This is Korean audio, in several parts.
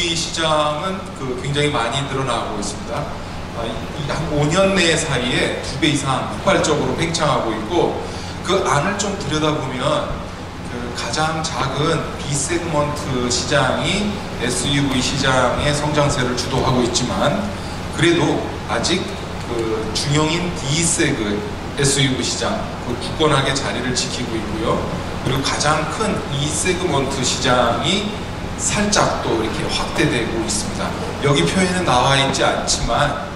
SUV 시장은 굉장히 많이 늘어나고 있습니다. 한 5년 내 사이에 2배 이상 폭발적으로 팽창하고 있고, 그 안을 좀 들여다보면 가장 작은 B세그먼트 시장이 SUV 시장의 성장세를 주도하고 있지만, 그래도 아직 중형인 D세그 SUV 시장 굳건하게 자리를 지키고 있고요. 그리고 가장 큰 E세그먼트 시장이 살짝 또 이렇게 확대되고 있습니다. 여기 표에는 나와 있지 않지만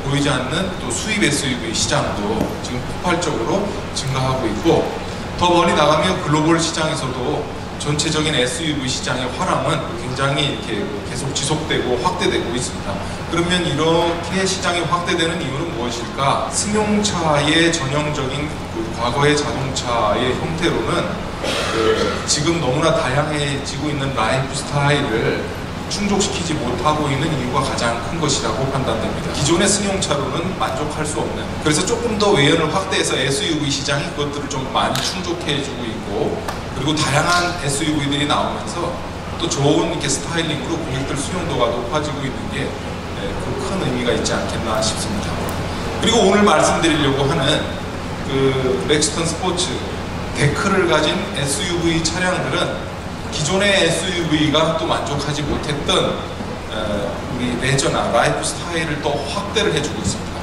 보이지 않는 또 수입 SUV 시장도 지금 폭발적으로 증가하고 있고, 더 멀리 나가면 글로벌 시장에서도 전체적인 SUV 시장의 화랑은 굉장히 이렇게 계속 지속되고 확대되고 있습니다. 그러면 이렇게 시장이 확대되는 이유는 무엇일까? 승용차의 전형적인 과거의 자동차의 형태로는 지금 너무나 다양해지고 있는 라이프 스타일을 충족시키지 못하고 있는 이유가 가장 큰 것이라고 판단됩니다. 기존의 승용차로는 만족할 수 없는, 그래서 조금 더 외연을 확대해서 SUV 시장이 그것들을 좀 많이 충족해주고 있고, 그리고 다양한 SUV들이 나오면서 또 좋은 이렇게 스타일링으로 고객들 수용도가 높아지고 있는 게 큰 의미가 있지 않겠나 싶습니다. 그리고 오늘 말씀드리려고 하는 렉스턴 스포츠 데크를 가진 SUV 차량들은 기존의 SUV가 또 만족하지 못했던 우리 레저나 라이프 스타일을 또 확대를 해주고 있습니다.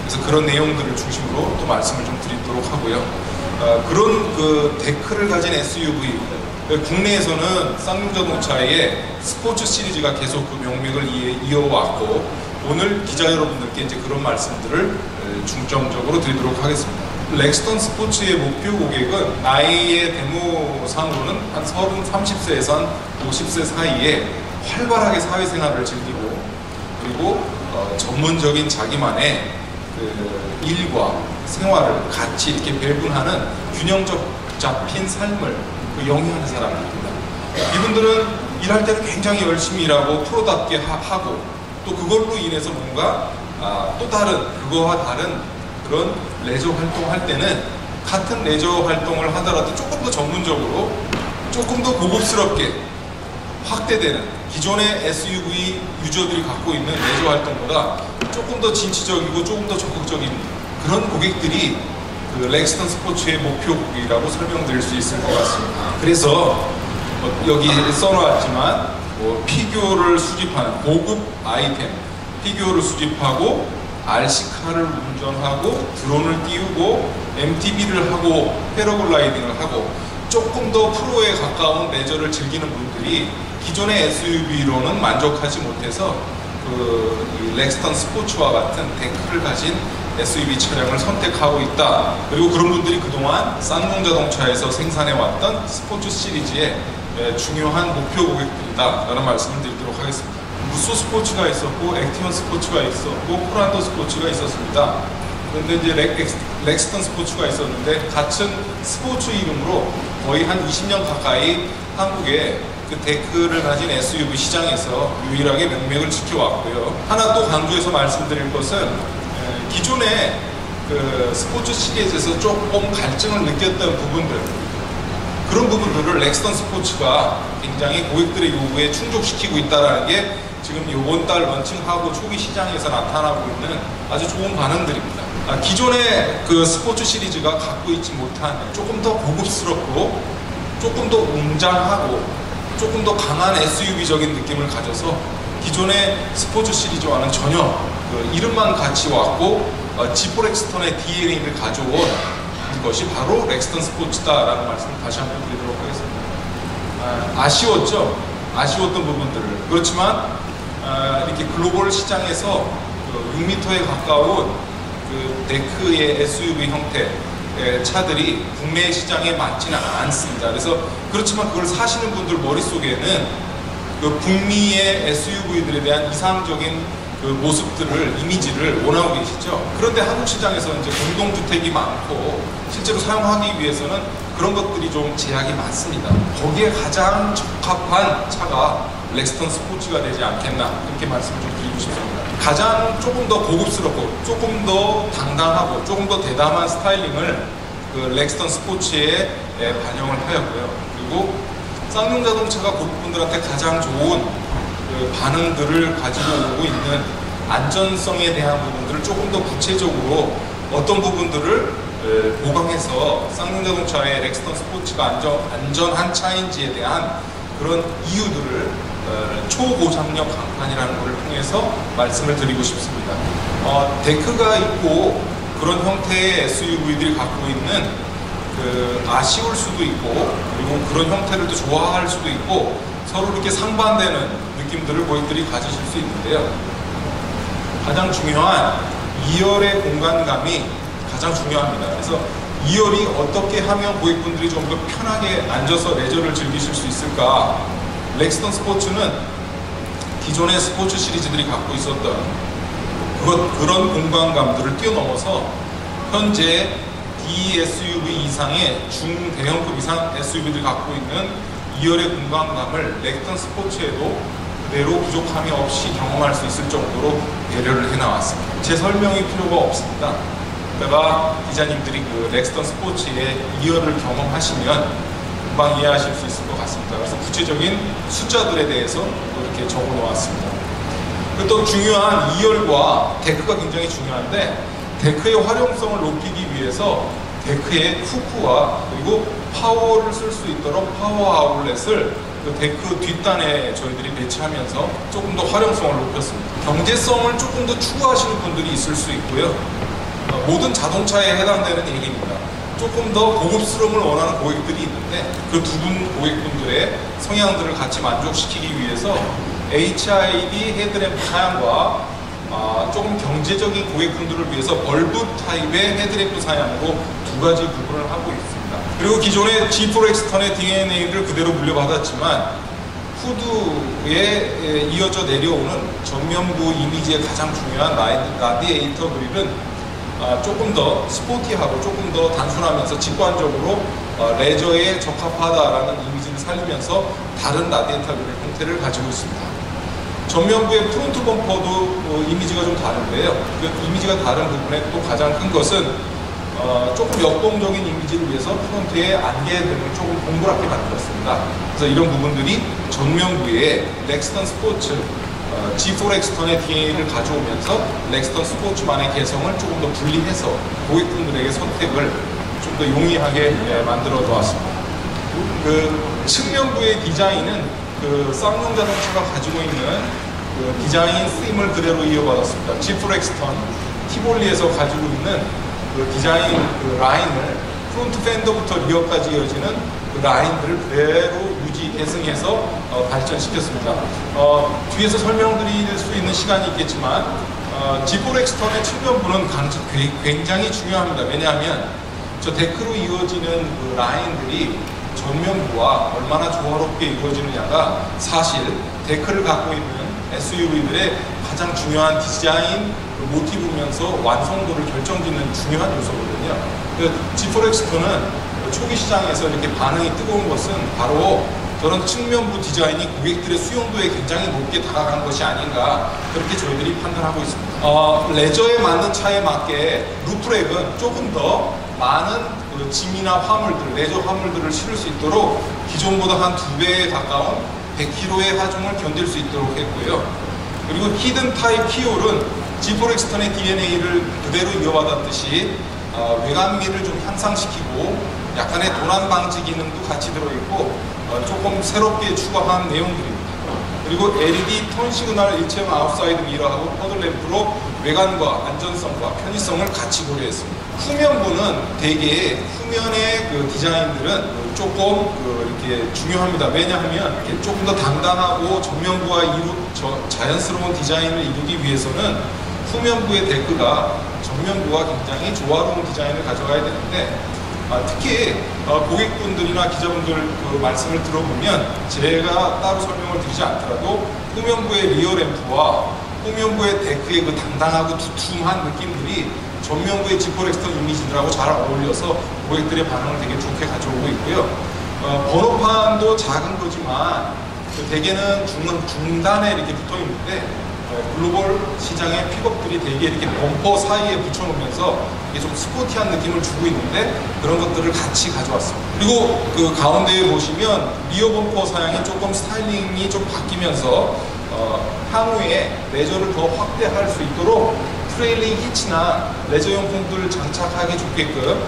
그래서 그런 내용들을 중심으로 또 말씀을 좀 드리도록 하고요. 그런 데크를 가진 SUV, 국내에서는 쌍용자동차의 스포츠 시리즈가 계속 그 명맥을 이어왔고, 오늘 기자 여러분들께 이제 그런 말씀들을 중점적으로 드리도록 하겠습니다. 렉스턴 스포츠의 목표 고객은 나이의 대모상으로는 한 30세에서 한 50세 사이에 활발하게 사회생활을 즐기고, 그리고 전문적인 자기만의 일과 생활을 같이 이렇게 배분하는 균형적 잡힌 삶을 영위하는 사람들입니다. 이분들은 일할 때는 굉장히 열심히 일하고 프로답게 하고, 또 그걸로 인해서 뭔가 또 그거와 다른 그런 레저 활동할 때는 같은 레저 활동을 하더라도 조금 더 전문적으로, 조금 더 고급스럽게 확대되는, 기존의 SUV 유저들이 갖고 있는 레저 활동보다 조금 더 진취적이고 조금 더 적극적인 그런 고객들이 렉스턴 스포츠의 목표 고객이라고 설명드릴 수 있을 것 같습니다. 그래서 여기 써놓았지만 피규어를 수집하는 고급 아이템, 피규어를 수집하고 RC카를 운전하고 드론을 띄우고 MTB를 하고 패러글라이딩을 하고 조금 더 프로에 가까운 레저를 즐기는 분들이 기존의 SUV로는 만족하지 못해서 이 렉스턴 스포츠와 같은 데크를 가진 SUV 차량을 선택하고 있다. 그리고 그런 분들이 그동안 쌍용자동차에서 생산해왔던 스포츠 시리즈의 중요한 목표 고객들이다 라는 말씀을 드리도록 하겠습니다. 무쏘 스포츠가 있었고, 액티온 스포츠가 있었고, 포란도 스포츠가 있었습니다. 그런데 이제 렉스턴 스포츠가 있었는데, 같은 스포츠 이름으로 거의 한 20년 가까이 한국의 데크를 가진 SUV 시장에서 유일하게 명맥을 지켜왔고요. 하나 또 강조해서 말씀드릴 것은, 기존의 스포츠 시리즈에서 조금 갈증을 느꼈던 부분들, 그런 부분들을 렉스턴 스포츠가 굉장히 고객들의 요구에 충족시키고 있다는 게 지금 이번 달 런칭하고 초기 시장에서 나타나고 있는 아주 좋은 반응들입니다. 기존의 스포츠 시리즈가 갖고 있지 못한 조금 더 고급스럽고 조금 더 웅장하고 조금 더 강한 SUV적인 느낌을 가져서 기존의 스포츠 시리즈와는 전혀 이름만 같이 왔고 지포 렉스턴의 DNA를 가져온 것이 바로 렉스턴 스포츠다라는 말씀을 다시 한번 드리도록 하겠습니다. 아쉬웠죠? 아쉬웠던 부분들을. 그렇지만 이렇게 글로벌 시장에서 6m에 가까운 데크의 SUV 형태의 차들이 국내 시장에 맞지는 않습니다. 그래서 그렇지만 그걸 사시는 분들 머릿속에는 북미의 SUV들에 대한 이상적인 모습들을, 이미지를 원하고 계시죠. 그런데 한국 시장에서 이제 공동주택이 많고 실제로 사용하기 위해서는 그런 것들이 좀 제약이 많습니다. 거기에 가장 적합한 차가 렉스턴 스포츠가 되지 않겠나, 이렇게 말씀을 좀 드리고 싶습니다. 가장 조금 더 고급스럽고 조금 더 당당하고 조금 더 대담한 스타일링을 렉스턴 스포츠에 반영을 하였고요. 그리고 쌍용자동차가 고객분들한테 가장 좋은 그 반응들을 가지고 오고 있는 안전성에 대한 부분들을 조금 더 구체적으로 어떤 부분들을 보강해서 쌍용자동차의 렉스턴 스포츠가 안전한 차인지에 대한 그런 이유들을 초고장력 강판이라는 것을 통해서 말씀을 드리고 싶습니다. 데크가 있고 그런 형태의 SUV들이 갖고 있는 아쉬울 수도 있고 그리고 그런 형태를 또 좋아할 수도 있고 서로 이렇게 상반되는 느낌들을 고객들이 가지실 수 있는데요. 가장 중요한 2열의 공간감이 가장 중요합니다. 그래서 2열이 어떻게 하면 고객분들이 좀 더 편하게 앉아서 레저를 즐기실 수 있을까? 렉스턴 스포츠는 기존의 스포츠 시리즈들이 갖고 있었던 그런 공간감들을 뛰어넘어서 현재 DSUV 이상의 중대형급 이상 SUV들이 갖고 있는 2열의 공간감을 렉스턴 스포츠에도 그대로 부족함이 없이 경험할 수 있을 정도로 배려를 해나왔습니다. 제 설명이 필요가 없습니다. 그러니까 기자님들이 그 렉스턴 스포츠의 2열을 경험하시면 금방 이해하실 수 있을 것 같습니다. 그래서 구체적인 숫자들에 대해서 이렇게 적어 놓았습니다. 또 중요한 2열과 데크가 굉장히 중요한데 데크의 활용성을 높이기 위해서 데크의 후크와 그리고 파워를 쓸 수 있도록 파워 아울렛을 그 데크 뒷단에 저희들이 배치하면서 조금 더 활용성을 높였습니다. 경제성을 조금 더 추구하시는 분들이 있을 수 있고요. 모든 자동차에 해당되는 얘기입니다. 조금 더 고급스러움을 원하는 고객들이 있는데 그 두 분 고객분들의 성향들을 같이 만족시키기 위해서 HID 헤드램프 사양과 조금 경제적인 고객분들을 위해서 벌브 타입의 헤드램프 사양으로 두 가지 구분을 하고 있습니다. 그리고 기존의 G4 엑스턴의 DNA를 그대로 물려받았지만 후드에 이어져 내려오는 전면부 이미지의 가장 중요한 라디에이터 그릴은 조금 더 스포티하고 조금 더 단순하면서 직관적으로 레저에 적합하다라는 이미지를 살리면서 다른 라디에이터 그릴 형태를 가지고 있습니다. 전면부의 프론트 범퍼도 이미지가 좀 다른데요. 그 이미지가 다른 부분의 또 가장 큰 것은 조금 역동적인 이미지를 위해서 프론트에 안개 등을 조금 동그랗게 만들었습니다. 그래서 이런 부분들이 전면부에 렉스턴 스포츠 G4 엑스턴의 DNA를 가져오면서 렉스턴 스포츠만의 개성을 조금 더 분리해서 고객분들에게 선택을 좀 더 용이하게 만들어 놓았습니다. 그 측면부의 디자인은 그 쌍용 자동차가 가지고 있는 그 디자인 쓰임을 그대로 이어받았습니다. G4 엑스턴 티볼리에서 가지고 있는 그 디자인 그 라인을 프론트 팬더부터 리어까지 이어지는 그 라인들을 그대로 유지, 계승해서 발전시켰습니다. 뒤에서 설명드릴 수 있는 시간이 있겠지만 G4 엑스턴의 측면부는 굉장히 중요합니다. 왜냐하면 저 데크로 이어지는 그 라인들이 전면부와 얼마나 조화롭게 이루어지느냐가 사실 데크를 갖고 있는 SUV들의 가장 중요한 디자인 모티브면서 완성도를 결정짓는 중요한 요소거든요. G4 엑스턴은 초기 시장에서 이렇게 반응이 뜨거운 것은 바로 저런 측면부 디자인이 고객들의 수용도에 굉장히 높게 다가간 것이 아닌가 그렇게 저희들이 판단하고 있습니다. 레저에 맞는 차에 맞게 루프렉은 조금 더 많은 그 짐이나 화물들, 레저 화물들을 실을 수 있도록 기존보다 한 2배에 가까운 100kg의 하중을 견딜 수 있도록 했고요. 그리고 히든 타입 키홀은 G4 엑스턴의 DNA를 그대로 이어받았듯이 외관미를 좀 향상시키고 약간의 도난 방지 기능도 같이 들어있고 조금 새롭게 추가한 내용들입니다. 그리고 LED 톤 시그널 일체형 아웃사이드 미러하고 퍼들램프로 외관과 안전성과 편의성을 같이 고려했습니다. 후면부는 대개 후면의 그 디자인들은 조금 이렇게 중요합니다. 왜냐하면 이렇게 조금 더 당당하고 전면부와 자연스러운 디자인을 이루기 위해서는 후면부의 데크가 전면부와 굉장히 조화로운 디자인을 가져가야 되는데 특히 고객분들이나 기자분들 그 말씀을 들어보면 제가 따로 설명을 드리지 않더라도 후면부의 리어램프와 후면부의 데크의 그 당당하고 두툼한 느낌들이 전면부의 G4 엑스턴 이미지들하고 잘 어울려서 고객들의 반응을 되게 좋게 가져오고 있고요. 번호판도 작은 거지만 대개는 중단에 이렇게 붙어 있는데 글로벌 시장의 픽업들이 되게 이렇게 범퍼 사이에 붙여놓으면서 이게 좀 스포티한 느낌을 주고 있는데 그런 것들을 같이 가져왔습니다. 그리고 그 가운데에 보시면 리어 범퍼 사양이 조금 스타일링이 좀 바뀌면서 향후에 레저를 더 확대할 수 있도록 트레일링 히치나 레저용품들을 장착하기 좋게끔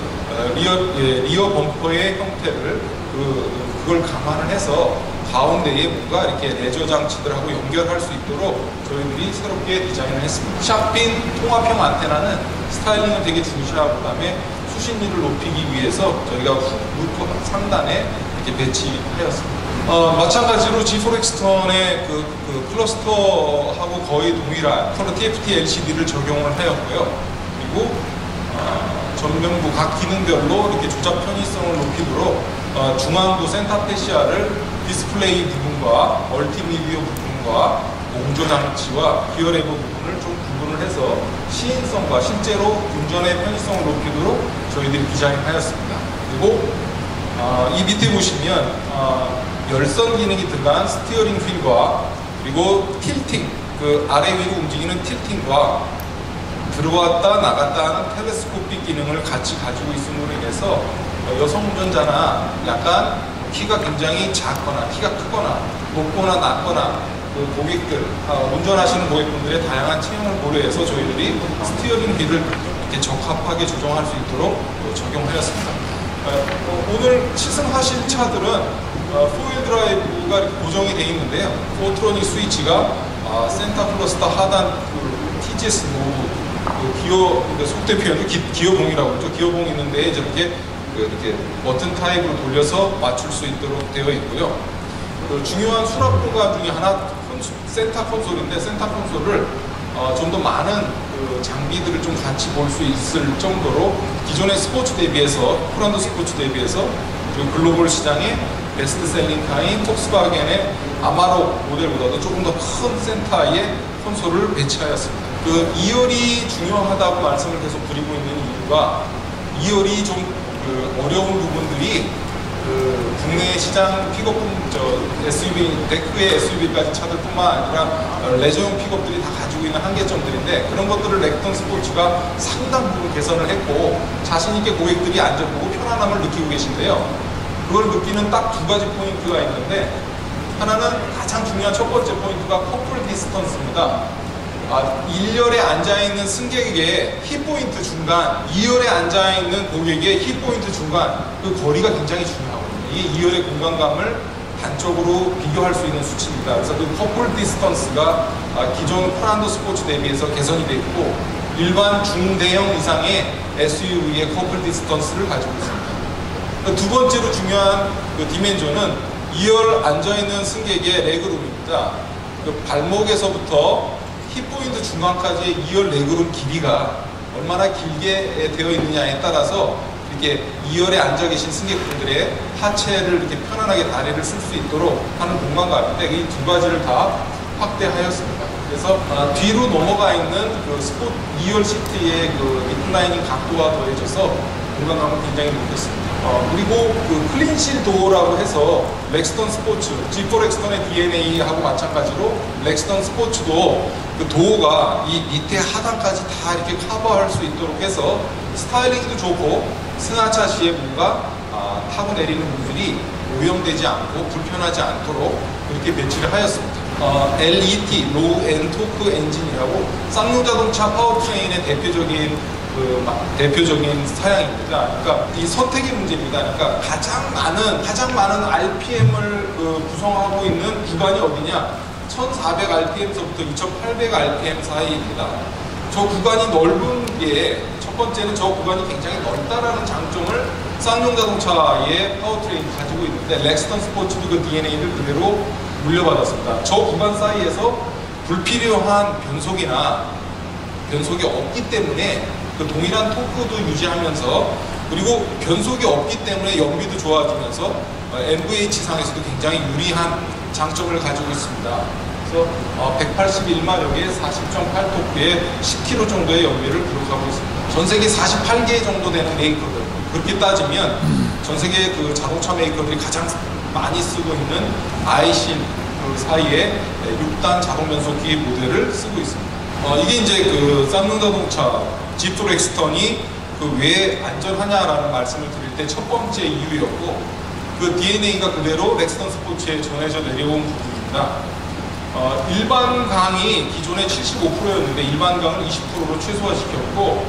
리어 범퍼의 형태를 그걸 감안을 해서 가운데에 뭔가 이렇게 레저 장치들하고 연결할 수 있도록 저희들이 새롭게 디자인을 했습니다. 샤핀 통합형 안테나는 스타일링을 되게 중시하고 그다음에 수신율을 높이기 위해서 저희가 루프 상단에 이렇게 배치하였습니다. 마찬가지로 G4 엑스턴의 그 클러스터하고 거의 동일한 컬러 TFT LCD를 적용을 하였고요. 그리고 전면부 각 기능별로 이렇게 조작 편의성을 높이도록 중앙부 센터 패시아를 디스플레이 부분과 멀티미디어 부분과 공조 장치와 기어 레버 부분을 좀 구분을 해서 시인성과 실제로 운전의 편의성을 높이도록 저희들이 디자인하였습니다. 그리고 이 밑에 보시면 열선 기능이 들어간 스티어링 휠과 그리고 틸팅, 그 아래 위로 움직이는 틸팅과 들어왔다 나갔다 하는 텔레스코픽 기능을 같이 가지고 있음으로 인해서 여성 운전자나 약간 키가 굉장히 작거나 키가 크거나 높거나 낮거나 그 고객들, 운전하시는 고객분들의 다양한 체형을 고려해서 저희들이 스티어링 휠을 이렇게 적합하게 조정할 수 있도록 적용하였습니다. 오늘 시승하실 차들은 4휠 드라이브가 이렇게 고정이 되어 있는데요. 포트로닉 스위치가 센터 클러스터 하단 TGS 모브 기어 속대 표현도 기어봉이라고 그러죠. 기어봉이 있는데 이렇게 버튼 타입으로 돌려서 맞출 수 있도록 되어 있고요. 중요한 수납 공간 중에 하나 센터 콘솔인데 센터 콘솔을 좀 더 많은 장비들을 좀 같이 볼 수 있을 정도로 기존의 스포츠 대비해서 프란도 스포츠 대비해서 글로벌 시장의 베스트셀링 카인 폭스바겐의 아마록 모델보다도 조금 더 큰 센터에 콘솔을 배치하였습니다. 2열이 중요하다고 말씀을 계속 드리고 있는 이유가 2열이 좀 어려운 부분들이 국내 시장 픽업품 SUV, 데크의 SUV까지 차들뿐만 아니라 레저용 픽업들이 다 가지고 있는 한계점들인데 그런 것들을 렉턴 스포츠가 상당 부분 개선을 했고 자신있게 고객들이 앉아보고 편안함을 느끼고 계신데요. 그걸 느끼는 딱 두 가지 포인트가 있는데 하나는 가장 중요한 첫 번째 포인트가 커플 디스턴스입니다. 1열에 앉아있는 승객에게 힙포인트 중간, 2열에 앉아있는 고객의 힙포인트 중간 그 거리가 굉장히 중요하거든요. 이 2열의 공간감을 단적으로 비교할 수 있는 수치입니다. 그래서 그 커플 디스턴스가 기존 프란도 스포츠 대비해서 개선이 되어 있고 일반 중대형 이상의 SUV의 커플 디스턴스를 가지고 있습니다. 두 번째로 중요한 디멘전은 2열 앉아있는 승객의 레그룸입니다. 발목에서부터 힙포인트 중간까지의 2열 레그룸 길이가 얼마나 길게 되어 있느냐에 따라서 이렇게 2열에 앉아 계신 승객분들의 하체를 이렇게 편안하게 다리를 쓸 수 있도록 하는 공간감인데 이 두 가지를 다 확대하였습니다. 그래서 뒤로 넘어가 있는 2열 시트의 리클라이닝 각도와 더해져서 공간감을 굉장히 높였습니다. 그리고 클린실 도어라고 해서 렉스턴 스포츠, G4 엑스턴의 DNA하고 마찬가지로 렉스턴 스포츠도 그 도어가 이 밑에 하단까지 다 이렇게 커버할 수 있도록 해서 스타일링도 좋고 승하차 시에 뭔가 타고 내리는 분들이 오염되지 않고 불편하지 않도록 그렇게 배치를 하였습니다. LET, 로우 앤 토크 엔진이라고 쌍용 자동차 파워트레인의 대표적인 사양입니다. 그러니까 이 선택의 문제입니다. 그러니까 가장 많은 RPM을 구성하고 있는 구간이 어디냐? 1400rpm서부터 2800rpm 사이입니다. 저 구간이 넓은 게 첫 번째는 저 구간이 굉장히 넓다라는 장점을 쌍용 자동차의 파워트레인이 가지고 있는데 렉스턴 스포츠도 그 DNA를 그대로 물려받았습니다. 저 구간 사이에서 불필요한 변속이 없기 때문에 동일한 토크도 유지하면서 그리고 변속이 없기 때문에 연비도 좋아지면서 MVH상에서도 굉장히 유리한 장점을 가지고 있습니다. 그래서 181마력에 40.8토크에 10km 정도의 연비를 기록하고 있습니다. 전 세계 48개 정도 되는 메이커들, 그렇게 따지면 전 세계 자동차 메이커들이 가장 많이 쓰고 있는 아이신 사이에 6단 자동 변속기 모델을 쓰고 있습니다. 이게 이제 쌍용 자동차 G4 엑스턴이 왜 안전하냐라는 말씀을 드릴 때 첫 번째 이유였고 그 DNA가 그대로 렉스턴 스포츠에 전해져 내려온 부분입니다. 일반 강이 기존에 75%였는데 일반 강을 20%로 최소화시켰고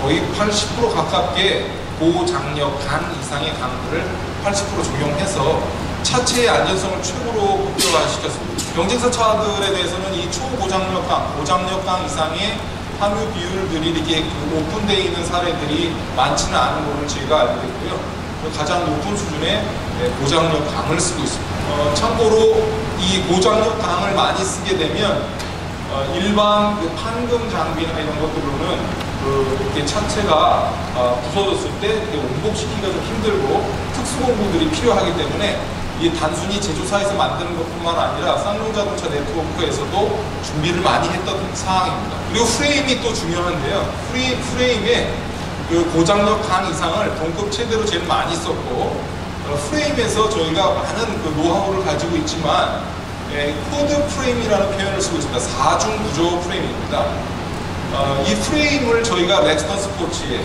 거의 80% 가깝게 고장력 강 이상의 강들을 80% 적용해서 차체의 안전성을 최고로 극대화시켰습니다. 경쟁사 차들에 대해서는 이 초고장력 강, 고장력 강 이상의 함유 비율들이 이렇게 오픈되어 있는 사례들이 많지는 않은 걸로 저희가 알고 있고요. 가장 높은 수준의 고장력 강을 쓰고 있습니다. 참고로 이 고장력 강을 많이 쓰게 되면 일반 판금 장비나 이런 것들로는 이렇게 차체가 부서졌을 때 원복시키기가 좀 힘들고 특수공구들이 필요하기 때문에 이게 단순히 제조사에서 만드는 것뿐만 아니라 쌍용자동차 네트워크에서도 준비를 많이 했던 사항입니다. 그리고 프레임이 또 중요한데요. 프레임에 그 고장력 강 이상을 동급 최대로 제일 많이 썼고 프레임에서 저희가 많은 그 노하우를 가지고 있지만 코드 프레임이라는 표현을 쓰고 있습니다. 4중 구조 프레임입니다. 이 프레임을 저희가 렉스턴 스포츠에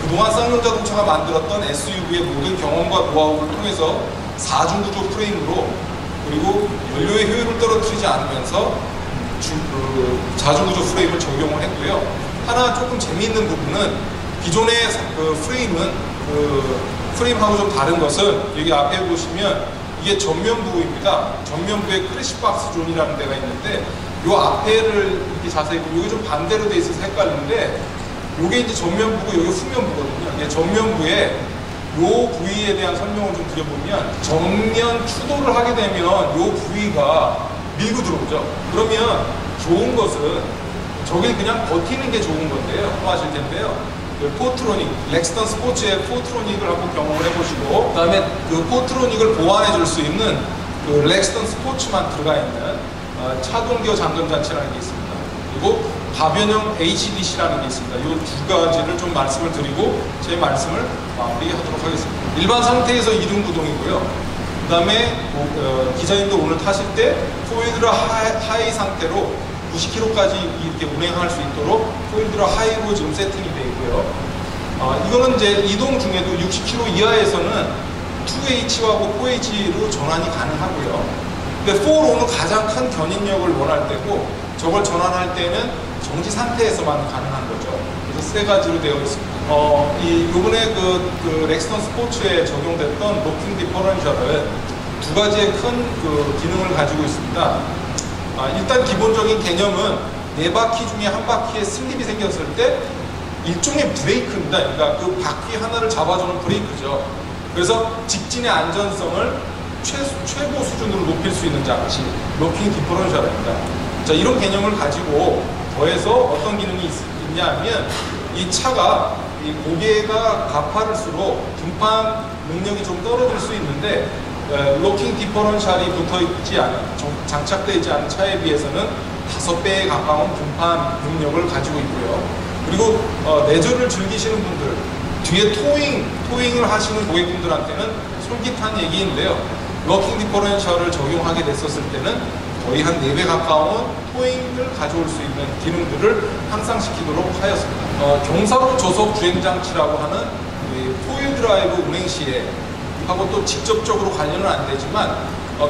그동안 쌍용자동차가 만들었던 SUV의 모든 경험과 노하우를 통해서 4중 구조 프레임으로 그리고 연료의 효율을 떨어뜨리지 않으면서 4중 구조 프레임을 적용을 했고요. 하나 조금 재미있는 부분은 기존의 그 프레임은 프레임하고 좀 다른 것은 여기 앞에 보시면 이게 전면부입니다. 전면부에 크래시박스 존이라는 데가 있는데 이 앞에를 이렇게 자세히 보면 이게 좀 반대로 돼 있어서 헷갈리는데 이게 이제 전면부고 이게 후면부거든요. 이게 전면부에 이 부위에 대한 설명을 좀 드려보면 정면 추돌을 하게 되면 이 부위가 밀고 들어오죠. 그러면 좋은 것은 저길 그냥 버티는 게 좋은 건데요. 하실 텐데요. 그 포트로닉, 렉스턴 스포츠의 포트로닉을 한번 경험을 해보시고 그 다음에 그 포트로닉을 보완해 줄 수 있는 그 렉스턴 스포츠만 들어가 있는 차동기어 잠금장치라는 게 있습니다. 그리고 가변형 HDC라는 게 있습니다. 이 두 가지를 좀 말씀을 드리고 제 말씀을 마무리하도록 하겠습니다. 일반 상태에서 이륜 구동이고요. 그 다음에 기자님도 오늘 타실 때 포일드라 하이 상태로 90km까지 이렇게 운행할 수 있도록 포일드라 하이로 지금 세팅이 되어 있고요. 이거는 이제 이동 중에도 60km 이하에서는 2H하고 4H로 전환이 가능하고요. 근데 4로는 가장 큰 견인력을 원할 때고 저걸 전환할 때는 정지 상태에서만 가능한 거죠. 그래서 세 가지로 되어 있습니다. 요번에 그 렉스턴 스포츠에 적용됐던 로킹 디퍼런셜은 두 가지의 큰 기능을 가지고 있습니다. 일단 기본적인 개념은 네 바퀴 중에 한 바퀴에 슬립이 생겼을 때 일종의 브레이크입니다. 그러니까 그 바퀴 하나를 잡아주는 브레이크죠. 그래서 직진의 안전성을 최고 수준으로 높일 수 있는 장치, 로킹 디퍼런셜입니다. 자, 이런 개념을 가지고 더해서 어떤 기능이 있냐 하면 이 차가 이 고개가 가파를수록 등판 능력이 좀 떨어질 수 있는데 로킹 디퍼런셜이 붙어있지 않은, 장착되어 있지 않은 차에 비해서는 5배에 가까운 등판 능력을 가지고 있고요. 그리고 레저를 즐기시는 분들, 뒤에 토잉을 하시는 고객분들한테는 솔깃한 얘기인데요. 로킹 디퍼런셜을 적용하게 됐었을 때는 거의 한 4배 가까운 토잉을 가져올 수 있는 기능들을 향상시키도록 하였습니다. 경사로 저속 주행장치라고 하는 포일 드라이브 운행 시에 하고 또 직접적으로 관련은 안 되지만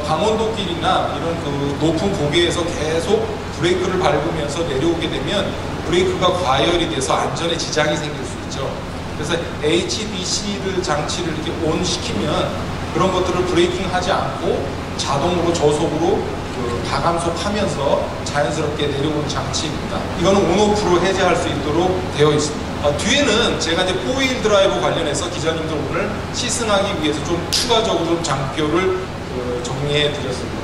강원도길이나 이런 그 높은 고개에서 계속 브레이크를 밟으면서 내려오게 되면 브레이크가 과열이 돼서 안전에 지장이 생길 수 있죠. 그래서 HDC 장치를 이렇게 온 시키면 그런 것들을 브레이킹하지 않고 자동으로 저속으로 가감속하면서 자연스럽게 내려오는 장치입니다. 이거는 온오프로 해제할 수 있도록 되어 있습니다. 뒤에는 제가 이제 4휠 드라이브 관련해서 기자님들 오늘 시승하기 위해서 좀 추가적으로 좀 장표를 정리해 드렸습니다.